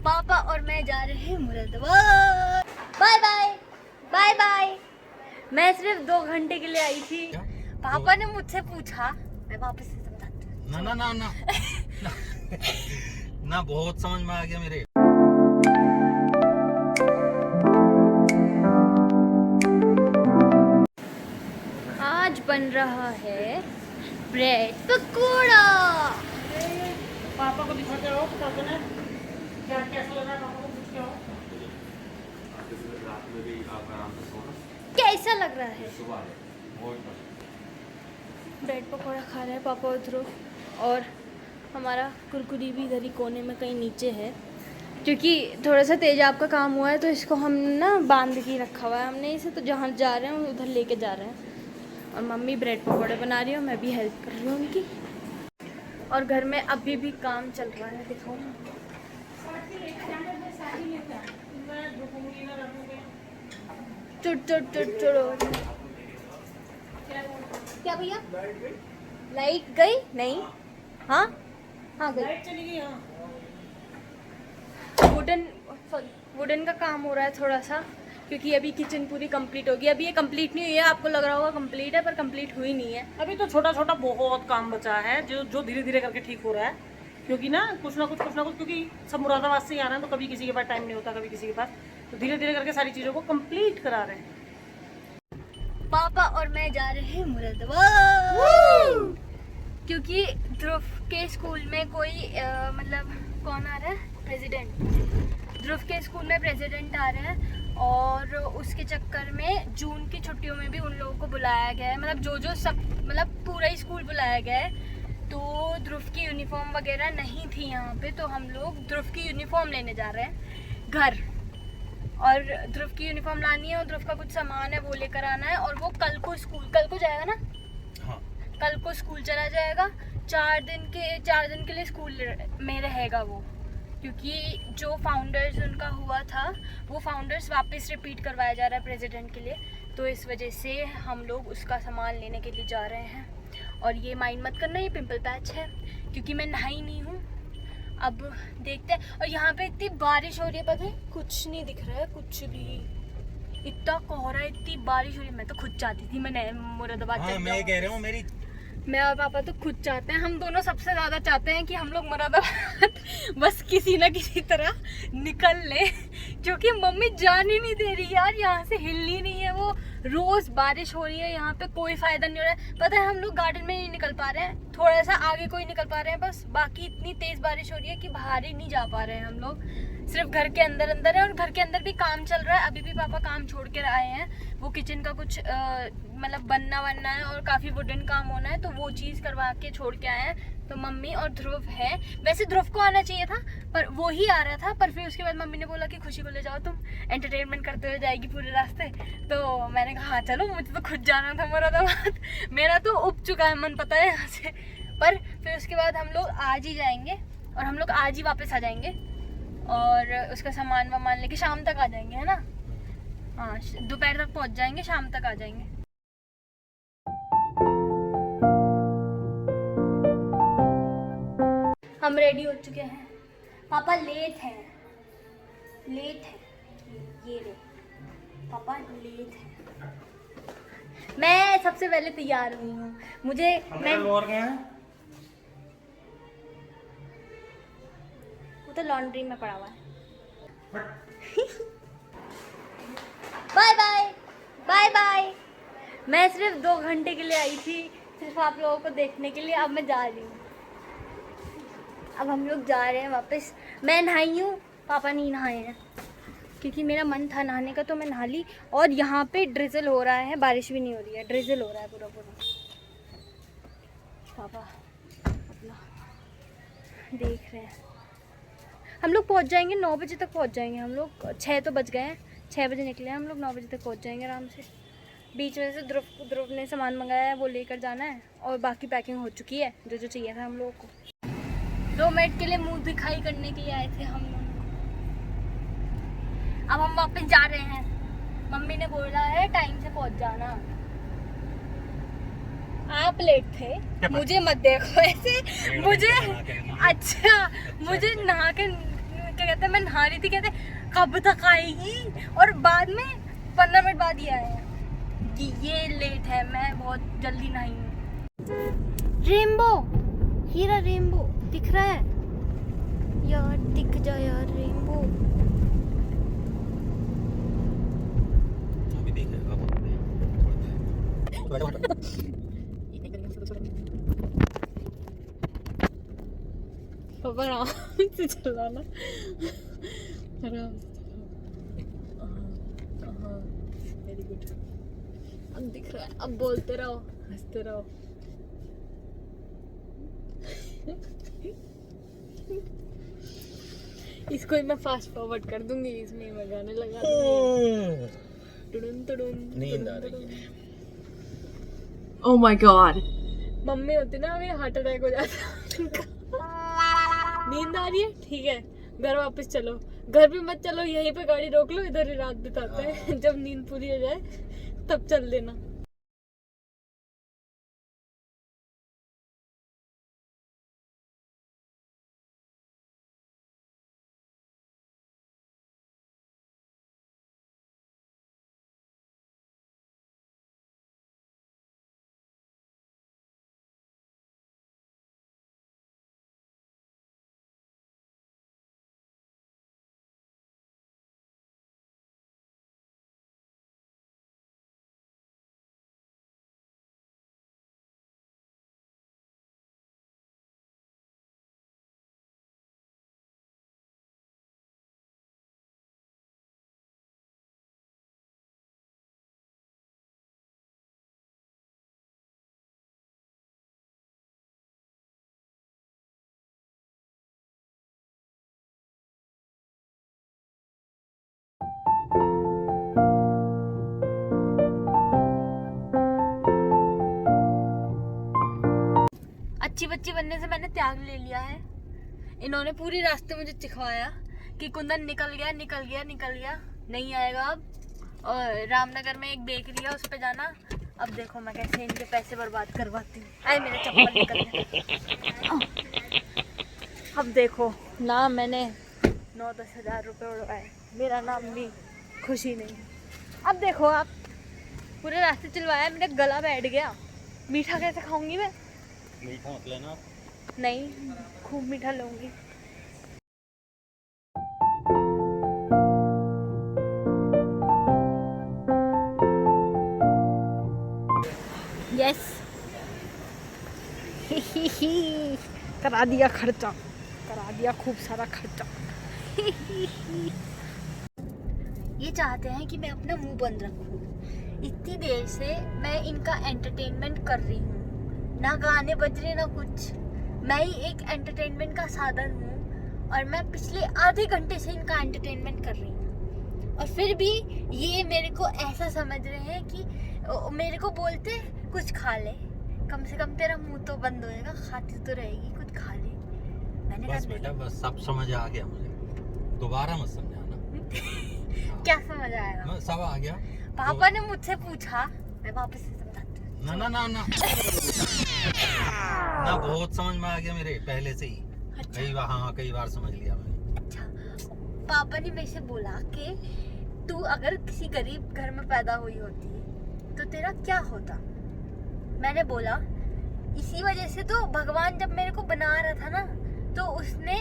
पापा और मैं जा रहे हैं Moradabad. Bye bye bye bye. मैं सिर्फ 2 घंटे के लिए आई थी। पापा ने मुझसे पूछा, मैं वापस से समझाती हूँ। ना ना ना ना ना बहुत समझ में आ गया मेरे। आज बन रहा है ब्रेड पकौड़ा। पापा को दिखाते हो पापा ने क्या कैसा लगा पापा को पूछ के आओ। कैसा लग रहा है? ब्रेड पकौड़ा खा रहे हैं पापा और ध्रुव, और हमारा कुरकुरी भी इधर ही कोने में कहीं नीचे है, क्योंकि थोड़ा सा तेजाब का काम हुआ है तो इसको हम ना बांध के रखा हुआ है हमने इसे, तो जहाँ जा रहे हैं उधर लेके जा रहे हैं। और मम्मी ब्रेड पकौड़े बना रही है, मैं भी हेल्प कर रही हूँ उनकी। और घर में अभी भी काम चल रहा है, देखो। चुट चुट चुट चुट। क्या भैया? लाइट गई? नहीं। हाँ हाँ गई। लाइट चली गई। हाँ वुडन का काम हो रहा है थोड़ा सा, क्योंकि अभी किचन पूरी कंप्लीट होगी। अभी ये कंप्लीट नहीं हुई है, आपको लग रहा होगा कंप्लीट है, पर कंप्लीट हुई नहीं है। अभी तो छोटा छोटा बहुत काम बचा है जो धीरे धीरे करके ठीक हो रहा है, क्योंकि ना कुछ ना कुछ क्योंकि सब मुरादाबाद से ही आ रहे हैं, तो कभी किसी के पास टाइम नहीं होता, कभी किसी के पास, तो धीरे धीरे करके सारी चीज़ों को कंप्लीट करा रहे हैं। पापा और मैं जा रहे हैं मुरादाबाद, क्योंकि ध्रुव के स्कूल में कोई मतलब कौन आ रहा है? प्रेसिडेंट। ध्रुव के स्कूल में प्रेसिडेंट आ रहे हैं, और उसके चक्कर में जून की छुट्टियों में भी उन लोगों को बुलाया गया है। मतलब जो सब मतलब पूरा ही स्कूल बुलाया गया है। तो ध्रुव की यूनिफॉर्म वगैरह नहीं थी यहाँ पे, तो हम लोग ध्रुव की यूनिफॉर्म लेने जा रहे हैं घर। और ध्रुव की यूनिफॉर्म लानी है, और ध्रुव का कुछ सामान है वो लेकर आना है। और वो कल को जाएगा ना? हाँ। कल को स्कूल चला जाएगा। 4 दिन के लिए स्कूल में रहेगा वो, क्योंकि जो फाउंडर्स उनका हुआ था वो फाउंडर्स वापस रिपीट करवाया जा रहा है प्रेसिडेंट के लिए। तो इस वजह से हम लोग उसका सामान लेने के लिए जा रहे हैं। और ये माइंड मत करना, ये पिंपल पैच है, क्योंकि मैं नहाई नहीं हूँ। अब देखते हैं। और यहाँ पे इतनी बारिश हो रही है, पता है कुछ नहीं दिख रहा है, कुछ भी। इतना कोहरा, इतनी बारिश हो रही है। मैं तो खुद चाहती थी मैं मुरादाबाद हाँ, मैं कह रहा हूँ मेरी। मैं और पापा तो खुद चाहते हैं, हम दोनों सबसे ज़्यादा चाहते हैं कि हम लोग मुरादाबाद बस किसी ना किसी तरह निकल ले, क्योंकि मम्मी जान ही नहीं दे रही यार, यहाँ से हिलनी नहीं है वो। रोज़ बारिश हो रही है यहाँ पे, कोई फ़ायदा नहीं हो रहा है। पता है हम लोग गार्डन में नहीं निकल पा रहे हैं, थोड़ा सा आगे कोई निकल पा रहे हैं बस, बाकी इतनी तेज़ बारिश हो रही है कि बाहर ही नहीं जा पा रहे हैं हम लोग। सिर्फ घर के अंदर है, और घर के अंदर भी काम चल रहा है। अभी भी पापा काम छोड़ कर आए हैं, वो किचन का कुछ मतलब बनना है, और काफ़ी वुडन काम होना है, तो वो चीज़ करवा के छोड़ के आए हैं। तो मम्मी और ध्रुव है। वैसे ध्रुव को आना चाहिए था, पर वो ही आ रहा था, पर फिर उसके बाद मम्मी ने बोला कि खुशी को ले जाओ, तुम एंटरटेनमेंट करते हुए जाएगी पूरे रास्ते। तो मैंने कहा हाँ चलो, मुझे तो खुद जाना था मुरादाबाद। मेरा तो उब चुका है मन, पता है यहाँ से। पर फिर उसके बाद हम लोग आज ही जाएंगे, और हम लोग आज ही वापस आ जाएंगे, और उसका सामान वामान लेके शाम तक आ जाएंगे, है ना? हाँ, दोपहर तक पहुँच जाएंगे, शाम तक आ जाएंगे। हम रेडी हो चुके हैं। पापा लेट हैं। ये रे पापा लेट हैं। मैं सबसे पहले तैयार हुई हूँ। मैं वो तो लॉन्ड्री में पड़ा हुआ है। Bye bye bye bye. मैं सिर्फ 2 घंटे के लिए आई थी, सिर्फ आप लोगों को देखने के लिए। अब मैं जा रही हूँ, अब हम लोग जा रहे हैं वापस। मैं नहाई हूँ, पापा नहीं नहाए हैं, क्योंकि मेरा मन था नहाने का, तो मैं नहा ली। और यहाँ पे ड्रिजल हो रहा है, बारिश भी नहीं हो रही है, ड्रिजल हो रहा है पूरा। पापा अपना देख रहे हैं। हम लोग पहुँच जाएंगे 9 बजे तक पहुँच जाएंगे हम लोग। 6 तो बज गए हैं, 6 बजे निकले हैं हम लोग, 9 बजे तक पहुँच जाएंगे आराम से। बीच में से ध्रुव ने सामान मंगाया है, वो लेकर जाना है, और बाकी पैकिंग हो चुकी है जो चाहिए था हम लोगों को। 2 मिनट के लिए मुंह दिखाई करने के लिए आए थे हम लोग। अब हम वापस जा रहे हैं। मम्मी ने बोला है टाइम से पहुंच जाना। आप लेट थे, मुझे मत देखो ऐसे। मुझे अच्छा, मुझे नहा के क्या कहते था, मैं नहा रही थी, कहते कब तक आएगी, और बाद में 15 मिनट बाद ही आए हैं कि ये लेट है, मैं बहुत जल्दी नहाई हूँ। रेनबो, हीरा रेनबो दिख रहा है यार, दिख जा यार रेनबो। अभी देखेगा पापा आराम से चलाना, आराम से। वेरी गुड, अब दिख रहा है, अब बोलते रहो, हंसते रहो। इसको ही मैं फास्ट फॉरवर्ड कर दूंगी, इसमें मैं गाने लगा दूंगी। टुडुन टुडुन, नींद आ रही है। ओह माय गॉड, मम्मी होती ना, अभी हार्ट अटैक हो जाता उनका। नींद आ रही है, ठीक है, घर वापस चलो। घर भी मत चलो, यहीं पे गाड़ी रोक लो, इधर ही रात बिताते हैं। जब नींद पूरी हो जाए तब चल देना। अच्छी बच्ची बनने से मैंने त्याग ले लिया है। इन्होंने पूरी रास्ते मुझे सिखाया कि कुंदन निकल गया निकल गया निकल गया, नहीं आएगा अब। और रामनगर में एक बेकरी है, उस पे जाना। अब देखो मैं कैसे इनके पैसे बर्बाद करवाती हूँ। आए मेरे चप्पल निकल गया। अब देखो ना, मैंने 9-10 हज़ार रुपये उड़वाए, मेरा नाम भी खुशी नहीं। अब देखो आप, पूरे रास्ते चलवाया, मेरा गला बैठ गया। मीठा कैसे खाऊंगी मैं? मीठा मत लेना आप। नहीं, खूब मीठा लूंगी। यस करा दिया खर्चा, करा दिया खूब सारा खर्चा। ये चाहते हैं कि मैं अपना मुंह बंद रखूं। इतनी देर से मैं इनका एंटरटेनमेंट कर रही हूँ, ना गाने बज रहे ना कुछ। मैं ही एक एंटरटेनमेंट का साधन हूँ, और मैं पिछले आधे घंटे से इनका एंटरटेनमेंट कर रही हूँ। और फिर भी ये मेरे को ऐसा समझ रहे हैं कि मेरे को बोलते कुछ खा ले, कम से कम तेरा मुंह तो बंद होएगा, खाती तो रहेगी, कुछ खा ले। मैंने बस बेटा, बस सब समझ आ गया मुझे, दोबारा मत समझाना। क्या समझ आएगा? सब आ गया। पापा ने मुझसे पूछा, मैं वापस से समझाती हूँ। ना ना ना ना ना, बहुत समझ में आ गया मेरे पहले से ही। अच्छा। कई बार समझ लिया मैंने। अच्छा, पापा ने मेरे से बोला कि तू अगर किसी गरीब घर में पैदा हुई होती तो तेरा क्या होता। मैंने बोला इसी वजह से तो भगवान जब मेरे को बना रहा था ना, तो उसने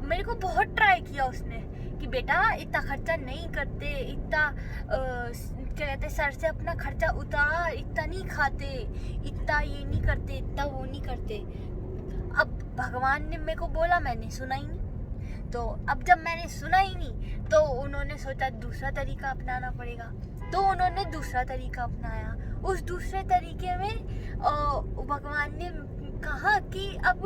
मेरे को बहुत ट्राई किया उसने कि बेटा इतना खर्चा नहीं करते, इतना क्या कहते, सर से अपना खर्चा उतार, इतना नहीं खाते, इतना ये नहीं करते, इतना वो नहीं करते। अब भगवान ने मेरे को बोला, मैंने सुना ही नहीं। तो अब जब मैंने सुना ही नहीं, तो उन्होंने सोचा दूसरा तरीका अपनाना पड़ेगा, तो उन्होंने दूसरा तरीका अपनाया। उस दूसरे तरीके में भगवान ने कहा कि अब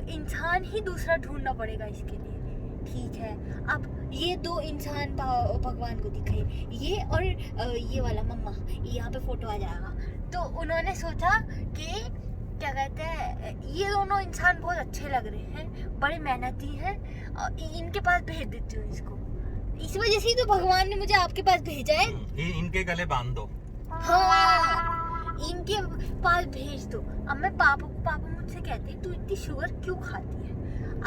इंसान ही दूसरा ढूंढना पड़ेगा इसके लिए। ठीक है, अब ये दो इंसान भगवान को दिखाई, ये और ये वाला मम्मा, यहाँ पे फोटो आ जाएगा। तो उन्होंने सोचा कि क्या कहते हैं, ये दोनों इंसान बहुत अच्छे लग रहे हैं, बड़े मेहनती हैं, इनके पास भेज देती हूँ इसको। इस वजह से ही तो भगवान ने मुझे आपके पास भेजा है। इनके गले बांध दो। हाँ, इनके पास भेज दो। अब मैं पापा मुझसे कहते तू इतनी शुगर क्यों खाती है।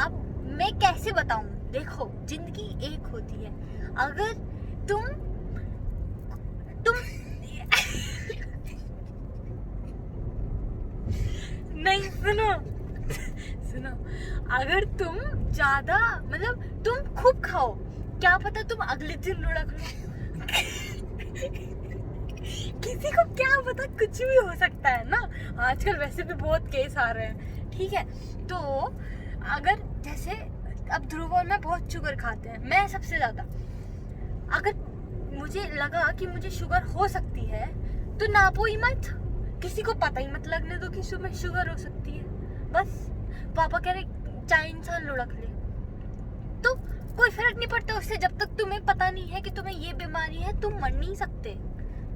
अब मैं कैसे बताऊं, देखो जिंदगी होती है। अगर तुम नहीं, सुनो, अगर तुम ज्यादा मतलब तुम खूब खाओ, क्या पता तुम अगले दिन लुढ़क लो। किसी को क्या पता, कुछ भी हो सकता है ना। आजकल वैसे भी बहुत केस आ रहे हैं, ठीक है। तो अगर जैसे अब ध्रुव और मैं बहुत शुगर खाते हैं, मैं सबसे ज्यादा, अगर मुझे लगा कि मुझे शुगर हो सकती है तो नापो ही मत, किसी को पता ही मत लगने दो कि मैं शुगर हो सकती है। बस पापा कह रहे चाहे इंसान लुढ़क ले तो कोई फर्क नहीं पड़ता उससे, जब तक तुम्हें पता नहीं है कि तुम्हें ये बीमारी है तुम मर नहीं सकते।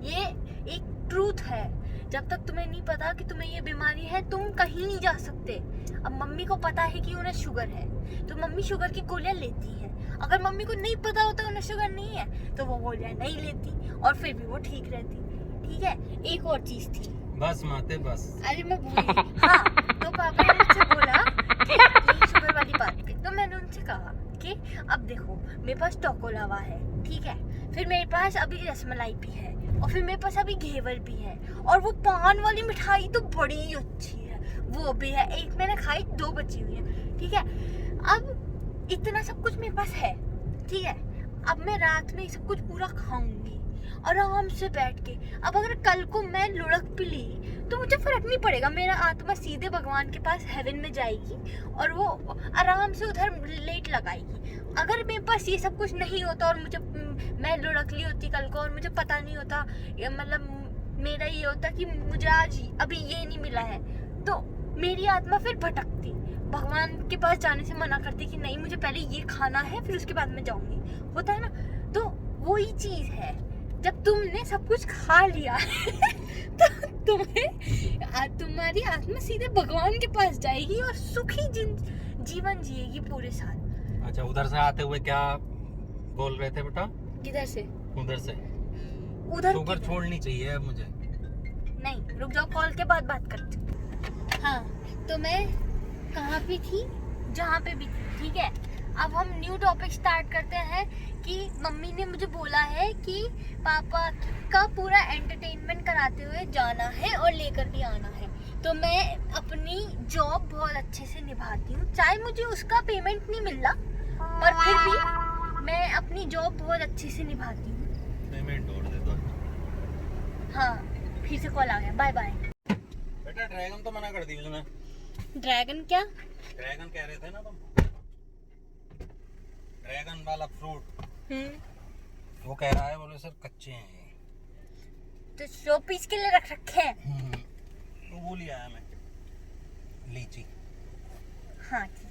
ये एक ट्रूथ है, जब तक तुम्हें नहीं पता कि तुम्हें ये बीमारी है तुम कहीं नहीं जा सकते। अब मम्मी को पता है कि उन्हें शुगर है तो मम्मी शुगर की गोलियां लेती है। अगर मम्मी को नहीं पता होता उन्हें शुगर नहीं है तो वो गोलियां नहीं लेती और फिर भी वो ठीक रहती। ठीक है, एक और चीज थी। बस माते बस। अरे मैं भूल गई। हाँ, तो पापा ने मुझसे बोला कि ये शुगर वाली बात पे, तो मैंने उनसे कहा कि अब देखो मेरे पास टोको लावा है, ठीक है, फिर मेरे पास अभी रसमलाई भी है और फिर मेरे पास अभी घेवर भी है और वो पान वाली मिठाई तो बड़ी अच्छी है वो भी है, एक मैंने खाई 2 बची हुई है। ठीक है, अब इतना सब कुछ मेरे पास है, ठीक है। अब मैं रात में ये सब कुछ पूरा खाऊंगी आराम से बैठ के। अब अगर कल को मैं लुढ़क भी ली तो मुझे फर्क नहीं पड़ेगा, मेरा आत्मा सीधे भगवान के पास हेवन में जाएगी और वो आराम से उधर लेट लगाएगी। अगर मेरे पास ये सब कुछ नहीं होता और मुझे मैं लुढ़क ली होती कल को और मुझे पता नहीं होता, मतलब मेरा ये होता कि मुझे आज अभी ये नहीं मिला है, तो मेरी आत्मा फिर भटकती, भगवान के पास जाने से मना करती कि नहीं मुझे पहले ये खाना है फिर उसके बाद मैं जाऊंगी, होता है ना। तो वही चीज है, जब तुमने सब कुछ खा लिया तो तुम्हारी आत्मा सीधे भगवान के पास जाएगी और सुखी जीवन जिएगी पूरे साल। अच्छा, उधर से आते हुए क्या बोल रहे थे बेटा? किधर से? उधर से। उधर शुगर छोड़नी चाहिए अब मुझे। नहीं, रुक जाओ, कॉल के बाद बात करती हूँ। हाँ, तो मैं कहाँ पे थी? जहाँ पे भी थी, ठीक है। अब हम न्यू टॉपिक स्टार्ट करते हैं कि मम्मी ने मुझे बोला है कि पापा का पूरा एंटरटेनमेंट कराते हुए जाना है और लेकर भी आना है। तो मैं अपनी जॉब बहुत अच्छे से निभाती हूँ, चाहे मुझे उसका पेमेंट नहीं मिल रहा, पर फिर भी मैं अपनी जॉब बहुत अच्छे से निभाती हूँ। पेमेंट और दे दो। हाँ, फिर से कॉल आ गया, बाय बाय। बेटा ड्रैगन तो मना कर दी उसने। ड्रैगन क्या? ड्रैगन कह रहे थे ना तुम, ड्रैगन वाला फ्रूट। वो कह रहा है, बोले सर कच्चे हैं तो शो पीस के लिए रख रखे हैं। तो वो लिया है मैं, लीची। हाँ ठीक।